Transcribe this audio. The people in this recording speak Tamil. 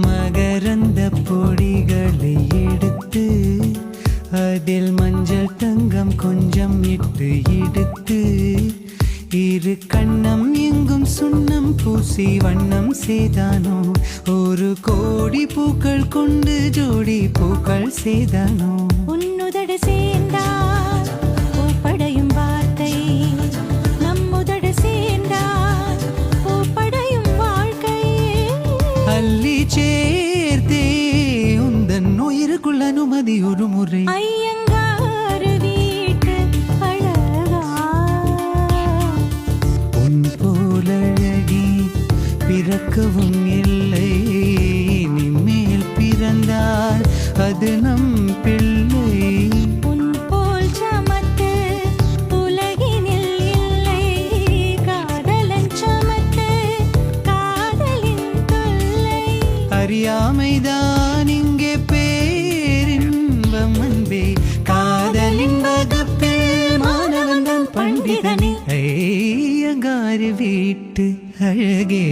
மகரந்த பொடிகளை எடுத்து அதில் மஞ்சள் தங்கம் கொஞ்சம் இட்டு எடுத்து இரு கண்ணம் எங்கும் சுண்ணம் பூசி வண்ணம் செய்தானோ ஒரு கோடி பூக்கள் கொண்டு ஜோடி பூக்கள் செய்தானோ உன்னுதடு சேர்ந்தால் பூப்படையும் வார்த்தை நம்முதடு சேர்ந்தால் பூப்படையும் வாழ்க்கை அள்ளி சேர்த்தே உந்தன் உயிருக்குள் அனுமதி ஒரு முறை ஐயங்காறு வீட்டு அழகா உன் போலழகி பிறக்கவும் இல்லை இனிமேல் பிறந்தால் அது நம் பிள்ளை உன் போல் சமத்து உலகினில் இல்லை காதலன் சமத்து காதலின் தொல்லை அறியாமைதான் இங்கே பேரின்பம் அன்பே காதலின் வகுப்பில் மாணவன் பண்டிதனே ஐயங்காறு வீட்டு அழகே